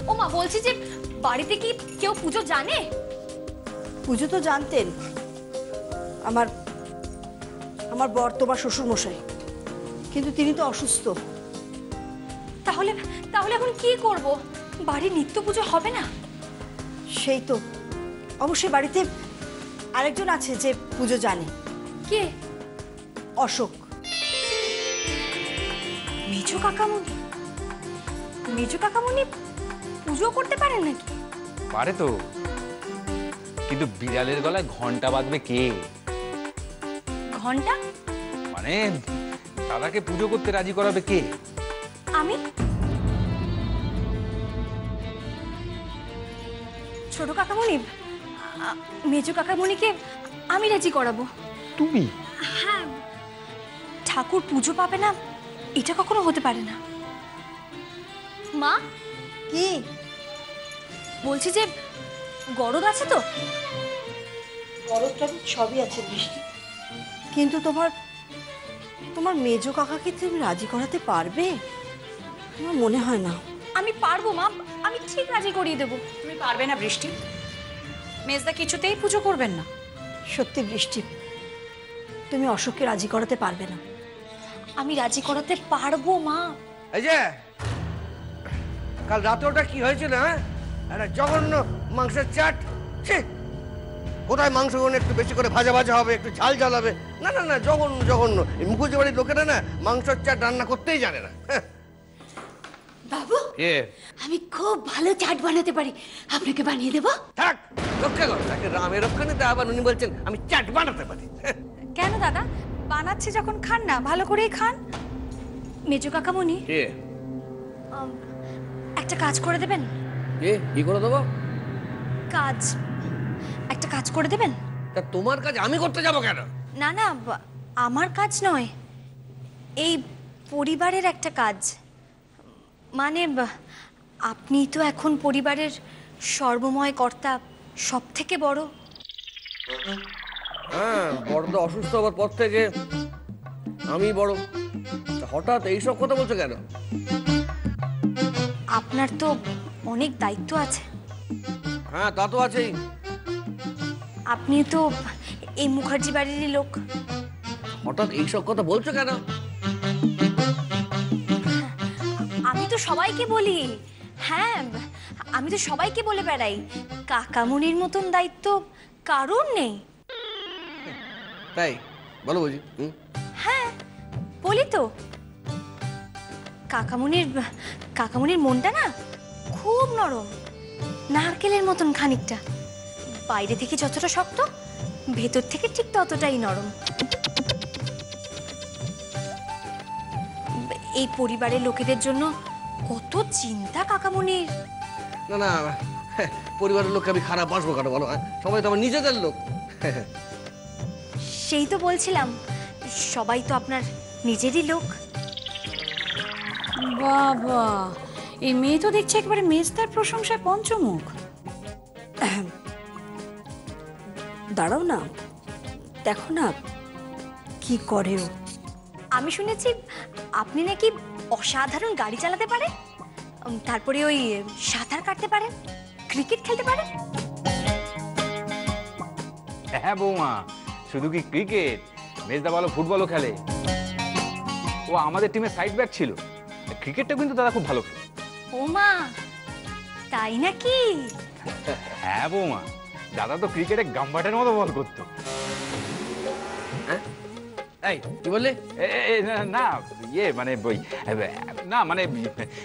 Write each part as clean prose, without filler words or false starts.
ও মা, বলছি যে বাড়িতে কি কেউ পুজো জানে? পুজো তো জানতেন আমার আমার বর, তোমার শ্বশুর মশাই, কিন্তু তিনি তো অসুস্থ। তাহলে তাহলে এখন কি করব? বাড়ির নিত্য পুজো হবে না? সেই তো, অবশ্যই বাড়িতে আরেকজন আছে যে পুজো জানে। কে? অশোক। মেজো কাকামুনি? মেজো কাকামুনি পুজো করতে পারেন নাকি? পারে তো, কিন্তু বিড়ালের গলায় ঘন্টা বাঁধবে কে? ঘন্টা মানে দাদাকে পুজো করতে রাজি করাবে কে? আমি? ছোট কাকামুনি, মেজো কাকামুনিকে আমি রাজি করাবো। তুমি? হ্যাঁ, ঠাকুর পুজো পাবে না এটা কখনো হতে পারে না। মা, কি বলছি যে গরদ আছে তো? গরদটা সবই আছে বৃষ্টি, কিন্তু তোমার তোমার মেজো কাকাকে তুমি রাজি করাতে পারবে? আমার মনে হয় না। আমি পারবো মা, আমি ঠিক রাজি করিয়ে দেবো। তুমি পারবে না বৃষ্টি? মেজদা কিছুতেই পুজো করবেন না। সত্যি বৃষ্টি, তুমি অশোককে রাজি করাতে পারবে না। আমি রাজি করাতে পারবো মা। এই যে কাল রাতে ওটা কি হয়েছে না, একটা জঘন্য মাংসের চাট। কোথায় মাংসগুলো একটু বেশি করে ভাজা ভাজা হবে, একটু ঝাল ঝাল হবে। না না না, জঘন্য জঘন্য। এই মুখুজি বাড়ির লোকেরা না মাংসের চাট রান্না করতেই জানে না। বাবু, আমি খুব ভালো চাট বানাতে পারি, আপনাকে বানিয়ে দেবো। থাক, রক্ষা করো তাকে। রামের রক্ষা নিতে আবার উনি বলছেন আমি চাট বানাতে পারি। কেন দাদা, বানাচ্ছি যখন খান না, ভালো করেই খান। মেজো কাকামুনি, একটা কাজ করে দেবেন? কি করে দেবো? কাজ, একটা কাজ করে দেবেন? তা তোমার কাজ আমি করতে যাবো কেন? না না, আমার কাজ নয়, এই পরিবারের একটা কাজ। মানে আপনি তো এখন পরিবারের সর্বময় কর্তা, সব থেকে বড়। হ্যাঁ, বড় তো অসুস্থ হওয়ার পর থেকে আমি বড়। হঠাৎ এইসব কথা বলছো কেন? আপনার তো অনেক দায়িত্ব আছে। হ্যাঁ, তা তো আছেই। আপনি তো এই মুখার্জি বাড়িরই লোক। হঠাৎ এইসব কথা বলছো কেন? আমি তো সবাইকে বলি, হ্যাঁ আমি তো সবাইকে বলে বেড়াই, কাকামুনির মতন দায়িত্ব কারণ নেই। তাই বলো বুঝি? হ্যাঁ বলি তো। কাকামুনির মনটা না খুব নরম, নারকেলের মতন খানিকটা। বাইরে থেকে যতটা শক্ত, ভেতর থেকে ঠিক ততটাই নরম। এই পরিবারের লোকেদের জন্য কত চিন্তা কাকামুনির। না না, পরিবারের লোককে আমি খারাপ বাসবো কেন বলো? সবাই তো আমার নিজেদের লোক। সেই তো বলছিলাম, সবাই তো আপনার নিজেরই লোক। বাবা, এই মেয়ে তো দেখছি একেবারে মেজদার প্রশংসায় পঞ্চমুখ। দাঁড়াও না, দেখো না কি করে ও। আমি শুনেছি আপনি নাকি অসাধারণ গাড়ি চালাতে পারেন, তারপরে ওই সাঁতার কাটতে পারেন, ক্রিকেট খেলতে পারেন। হ্যাঁ বৌমা, শুধু কি ক্রিকেট, মেজদা ভালো ফুটবলও খেলে। ও আমাদের টিমে সাইড ব্যাক ছিল। ক্রিকেটটা কিন্তু দাদা খুব ভালো খেলে। ও মা, তাই নাকি? হ্যাঁ বৌমা, দাদা তো ক্রিকেটে গাম্বাটের মতো বল করতো। এই কি বললে? না ইয়ে মানে বই না, মানে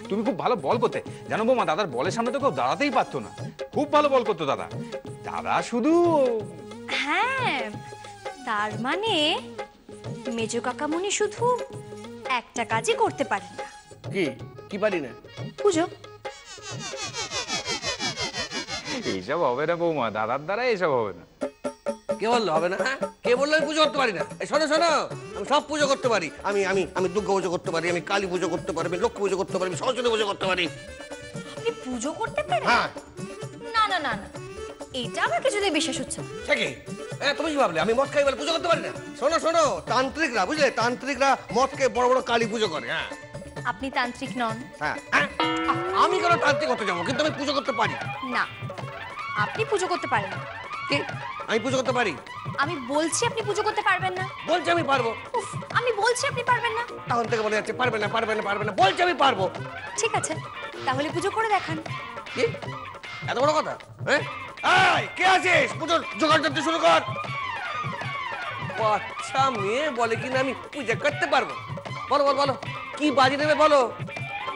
তুমি খুব ভালো বল করতে জানো বৌমা। দাদার বলের সামনে তো কেউ দাঁড়াতেই পারতো না। খুব ভালো বল করতো দাদা। দাদা শুধু হ্যাঁ, তার মানে মেজো কাকামুনি শুধু একটা কাজই করতে পারেন না। কি কি পারি না? পুজো। এইসব হবে না বৌমা, দাদার দ্বারা এইসব হবে না। কে বললো হবে না? কে বললো আমি পুজো করতে পারি না? শোনো শোনো, আমি সব পুজো করতে পারি। আমি আমি আমি দুর্গা পুজো করতে পারি, আমি কালী পুজো করতে পারি, আমি লক্ষ্মী পুজো করতে পারি, আমি সরস্বতী পুজো করতে পারি। আপনি পুজো করতে পারেন? হ্যাঁ। না না না না, এটা আমার কিছুতেই বিশ্বাস হচ্ছে না। ঠিক। হ্যাঁ, তুমি কি ভাবলে আমি মদ খাই বলে পুজো করতে পারি না? শোনো শোনো, তান্ত্রিকরা বুঝলে, তান্ত্রিকরা মদ খেয়ে বড় বড় কালী পুজো করে। হ্যাঁ আপনি তান্ত্রিক নন। হ্যাঁ হ্যাঁ। আমি কেন তান্ত্রিক হতে যাবো? কিন্তু আমি পুজো করতে পারি। না, আপনি পুজো করতে পারেন না। কি? আমি পুজো করতে পারি? আমি বলছি আপনি পুজো করতে পারবেন না। বলছি আমি পারবো। উফ, আমি বলছি আপনি পারবেন না। তখন থেকে বলে যাচ্ছে পারবে না পারবে না পারবে না, বলছি আমি পারবো। ঠিক আছে, তাহলে পুজো করে দেখান। কি এত বড় কথা? হ্যাঁ, এই কে আছিস? পুজোর জোগাড় করতে শুরু কর। বাচ্চা মেয়ে বলে কিনা আমি পূজা করতে পারবো? বলো বলো বলো, কি বাজি নেবে বলো।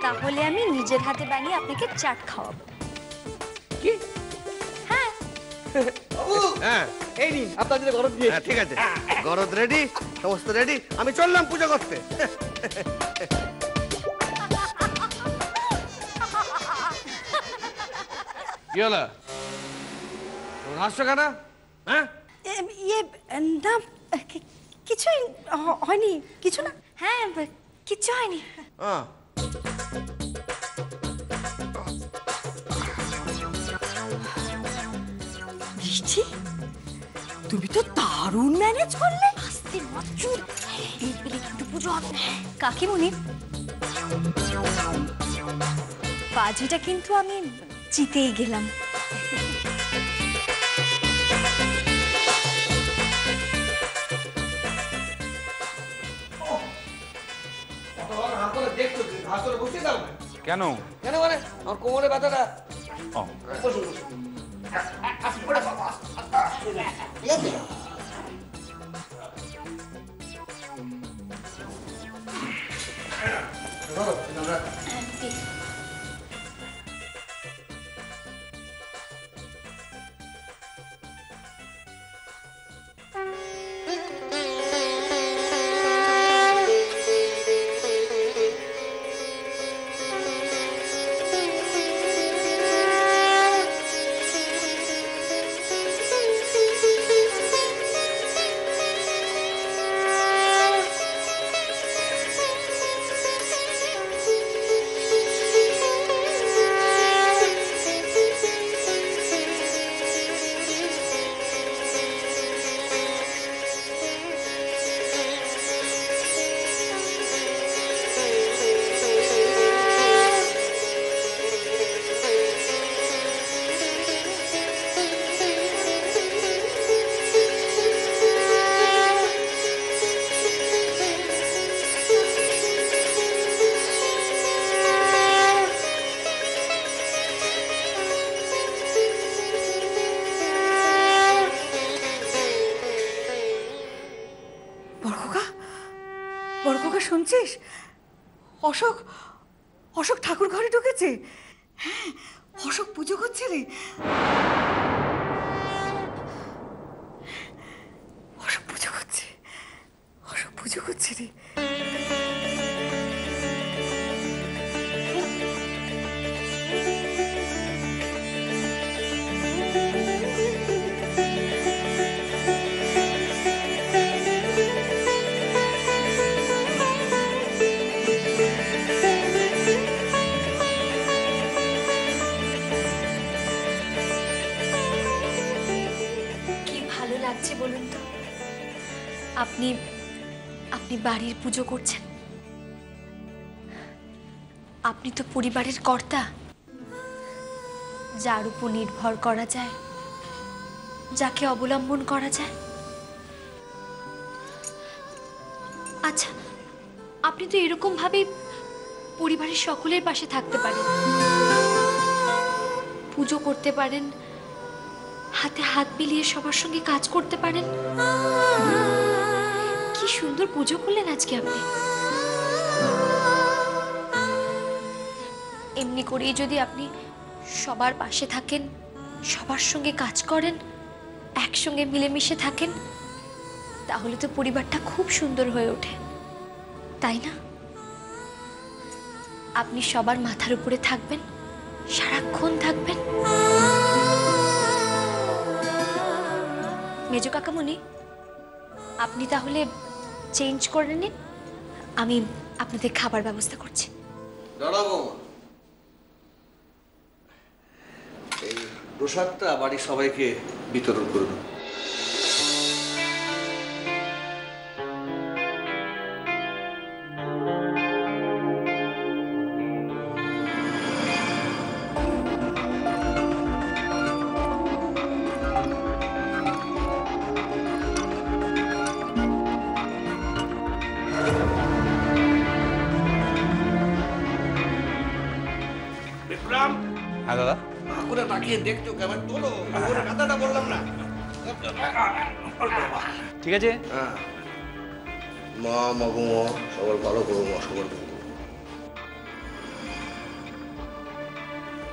তাহলে আমি নিজের হাতে বানিয়ে আপনাকে চাট খাওয়াবো। কি? হ্যাঁ। হ্যাঁ এই নিন আপনার জন্য গরম দিয়ে। হ্যাঁ ঠিক আছে, গরদ রেডি, সমস্ত রেডি, আমি চললাম পুজো করতে। কি হলো? তোর হাসছো কেন? হ্যাঁ ইয়ে না, কিছুই হয়নি, কিছু না। হ্যাঁ, কিচ্ছু হয়নি। হ্যাঁ। বৃষ্টি, তুমি তো দারুণ ম্যানেজ করলে। আস্তে মাচুর, এইবারে কিন্তু পুজো হবে। কাকিমুনি, বাজিটা কিন্তু আমি জিতেই গেলাম। কেন? কেন মানে আমার কোমরে ব্যথাটা। ও, ঠিক আছে? বড়খোকা শুনছিস? অশোক, অশোক ঠাকুর ঘরে ঢুকেছে। হ্যাঁ, অশোক পুজো করছে রে। অশোক পুজো করছে, অশোক পুজো করছে রে। লাগছে বলুন তো? আপনি আপনি বাড়ির পুজো করছেন, আপনি তো পরিবারের কর্তা, যার উপর নির্ভর করা যায়, যাকে অবলম্বন করা যায়। আচ্ছা, আপনি তো এরকম ভাবে পরিবারের সকলের পাশে থাকতে পারেন, পুজো করতে পারেন, হাতে হাত মিলিয়ে সবার সঙ্গে কাজ করতে পারেন। কি সুন্দর পুজো করলেন আজকে আপনি। এমনি করেই যদি আপনি সবার পাশে থাকেন, সবার সঙ্গে কাজ করেন, একসঙ্গে মিলেমিশে থাকেন, তাহলে তো পরিবারটা খুব সুন্দর হয়ে ওঠে, তাই না? আপনি সবার মাথার উপরে থাকবেন, সারাক্ষণ থাকবেন। মেজো কাকামণি, আপনি তাহলে চেঞ্জ করে নিন, আমি আপনাদের খাবার ব্যবস্থা করছি। দাঁড়াবো, এই প্রসাদটা বাড়ির সবাইকে বিতরণ করুন। বিক্রম, হ্যাঁ দাদা, করে তাকিয়ে দেখছো কেমন তোলো ওর কথাটা বললাম না। ঠিক আছে। হ্যাঁ, মা মাগুমা সবার ভালো করো, মা সবার ভালো করো।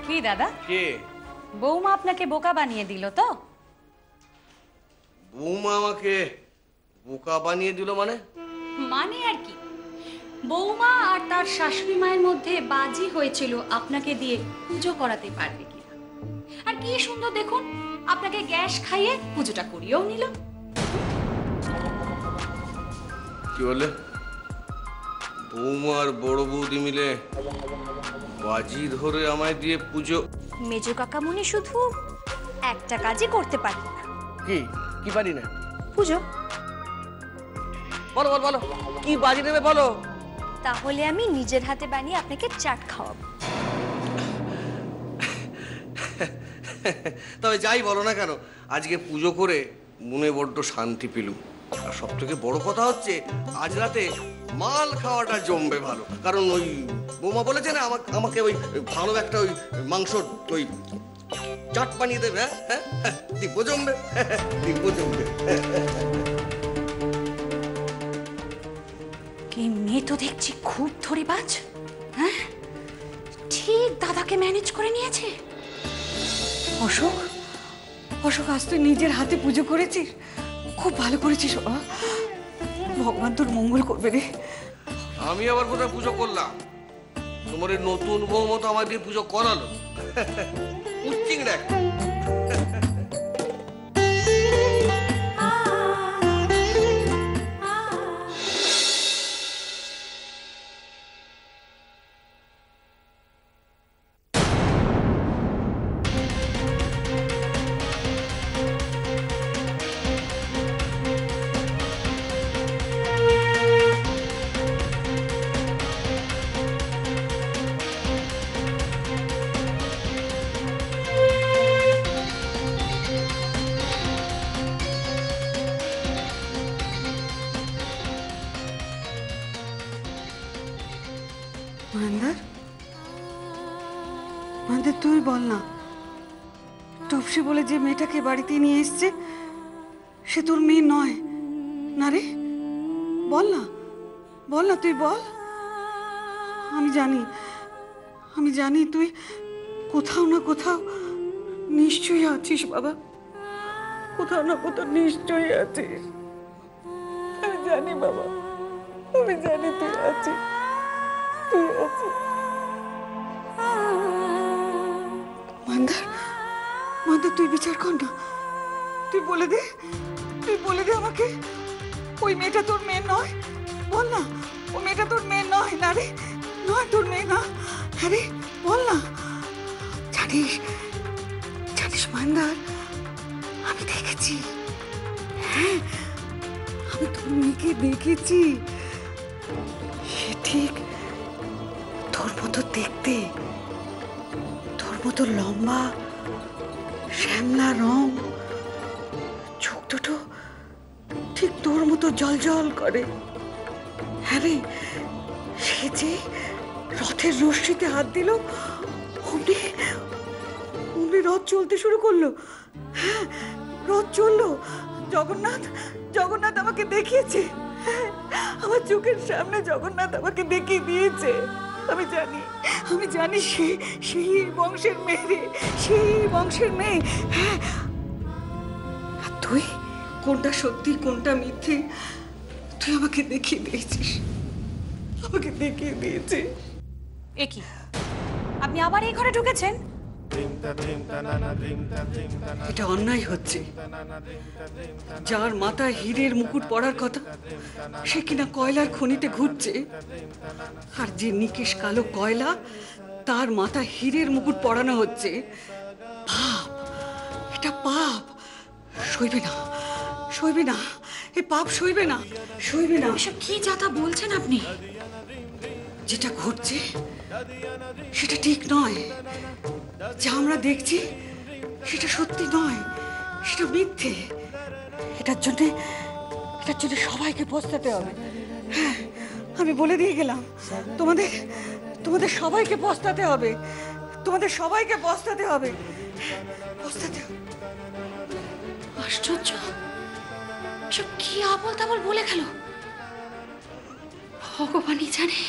কি দাদা, কে? বৌমা আপনাকে বোকা বানিয়ে দিল তো? বৌমা আমাকে বোকা বানিয়ে দিল মানে? মানে আর কি, বৌমা আর তার শাশুড়ি মায়ের মধ্যে বাজি হয়েছিল আপনাকে দিয়ে পুজো করাতে পারবে কিনা। আর কি সুন্দর দেখুন, আপনাকে গ্যাস খাইয়ে পুজোটা করিয়েও নিল। কি বলে? বৌমা আর বড় বৌদি মিলে বাজি ধরে আমায় দিয়ে পুজো? মেজো কাকামুনি শুধু একটা কাজই করতে পারেন না। কি কি পারি না? পুজো। বলো বলো বলো, কি বাজি দেবে বলো। তাহলে আমি নিজের হাতে বানিয়ে আপনাকে চাট খাওয়াবো। তবে যাই বলো না কেন, আজকে পুজো করে মনে বড্ড শান্তি পেলুম। আর সব থেকে বড় কথা হচ্ছে, আজ রাতে মাল খাওয়াটা জমবে ভালো। কারণ ওই বৌমা বলেছে না আমাকে ওই ভালো একটা ওই মাংস ওই চাট বানিয়ে দেবে। হ্যাঁ হ্যাঁ, দিব্য জমবে, দিব্য জমবে। কি মেয়ে তো দেখছি খুব ধরেবাজ। হ্যাঁ, ঠিক দাদাকে ম্যানেজ করে নিয়েছে। অশোক, অশোক, আজ তুই নিজের হাতে পুজো করেছিস, খুব ভালো করেছিস বাবা। ভগবান তোর মঙ্গল করবে রে। আমি আবার কোথায় পুজো করলাম? তোমার এই নতুন বৌমা তো আমার দিয়ে পুজো করালো। উচ্চিং দেখ। মহেন্দার, মহেন্দার তুই বল না, টপসি বলে যে মেয়েটাকে বাড়িতে নিয়ে এসছে সে তোর মেয়ে নয় না রে? বল না, বল না, তুই বল। আমি জানি তুই কোথাও না কোথাও নিশ্চয়ই আছিস বাবা, কোথাও না কোথাও নিশ্চয়ই আছিস। আমি জানি বাবা, আমি জানি তুই আছিস, তুই আছিস। মহেন্দার, মহেন্দার তুই বিচার কর না, তুই বলে দে, তুই বলে দে আমাকে, ওই মেয়েটা তোর মেয়ে নয়। বল না, ও মেয়েটা তোর মেয়ে নয় না রে, নয় তোর মেয়ে না। আরে বল না। জানিস, জানিস মহেন্দার, আমি দেখেছি, হ্যাঁ আমি তোর মেয়েকে দেখেছি। সে ঠিক তোর মতো দেখতে, তোর মতো লম্বা, শ্যামলা রং, চোখ দুটো ঠিক তোর মতো জল জল করে। হ্যাঁ রে, সে যে রথের রশ্মিতে হাত দিল, অমনি অমনি রথ চলতে শুরু করলো। হ্যাঁ, রথ চললো। জগন্নাথ, জগন্নাথ আমাকে দেখিয়েছে, হ্যাঁ, আমার চোখের সামনে জগন্নাথ আমাকে দেখিয়ে দিয়েছে। আমি জানি সেই বংশের মেয়ে রে, সেই বংশের মেয়ে। হ্যাঁ, আর তুই কোনটা সত্যি কোনটা মিথ্যে তুই আমাকে দেখিয়ে দিয়েছিস, আমাকে দেখিয়ে দিয়েছিস। এ কি, আপনি আবার এই ঘরে ঢুকেছেন? এটা অন্যায় হচ্ছে। যার মাথায় হীরের মুকুট পড়ার কথা, সে কিনা কয়লার খনিতে ঘুরছে, আর যে নিকেশ কালো কয়লা, তার মাথায় হীরের মুকুট পরানো হচ্ছে। পাপ, এটা পাপ। সইবে না, সইবে না, এ পাপ সইবে না, সইবে না। এসব কি যাতা বলছেন আপনি? যেটা ঘটছে সেটা ঠিক নয়। যা আমরা দেখছি সেটা সত্যি নয়, সেটা মিথ্যে। এটার জন্য সবাইকে পস্তাতে হবে। হ্যাঁ, আমি বলে দিয়ে গেলাম, তোমাদের তোমাদের সবাইকে পস্তাতে হবে, তোমাদের সবাইকে পস্তাতে হবে, পস্তাতে হবে। আশ্চর্য, সব কি আবল তাবল বলে গেল, ভগবানই জানে।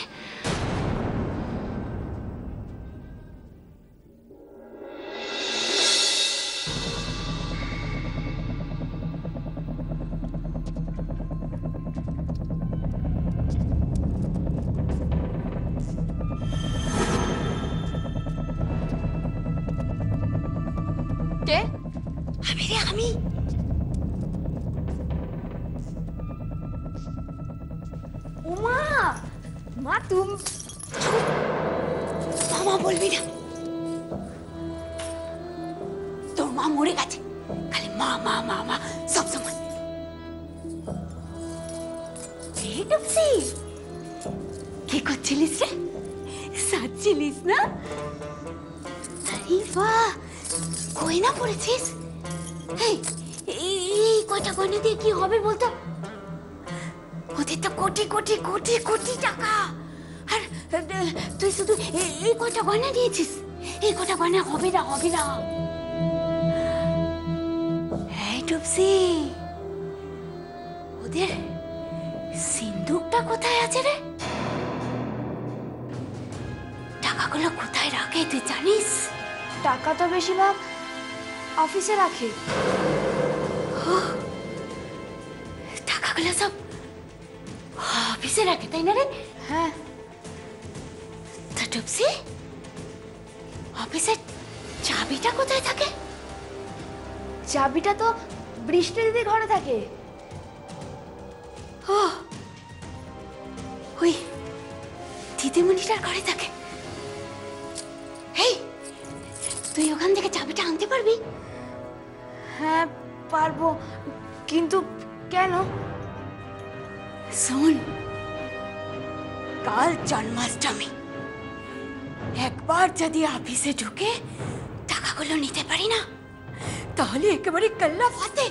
কে? আমি রে, আমি। উমা, মা তুমি মামা বলবি না, তোর মা মরে গেছে, খালি মা মা মা মা সব সময়। টুপসি, কি করছিলিস রে? সাজছিলিস না? আরে বাহ, গয়না পরেছিস? এই কটা গয়না দিয়ে কি হবে বলতো? ওদের তো কোটি কোটি কোটি কোটি টাকা, আর তুই শুধু এই কটা গয়না দিয়েছিস। এই কটা গয়না হবে না, হবে না। এই টুপসি, ওদের সিন্দুকটা কোথায় আছে রে? টাকাগুলো কোথায় রাখে তুই জানিস? টাকা তো বেশিরভাগ অফিসে রাখে। টাকাগুলো সব অফিসে রাখে, তাই না রে? হ্যাঁ। তা টুপসি, অফিসের চাবিটা কোথায় থাকে? চাবিটা তো বৃষ্টি দিদি ঘরে থাকে। ও, ওই দিদিমণিটার ঘরে থাকে। এই, তুই ওখান থেকে চাবিটা আনতে পারবি? হ্যাঁ পারবো, কিন্তু কেন? শোন, কাল জন্মাষ্টমী, একবার যদি অফিসে ঢুকে টাকাগুলো নিতে পারি না, তাহলে একেবারে কল্লা ফাতে।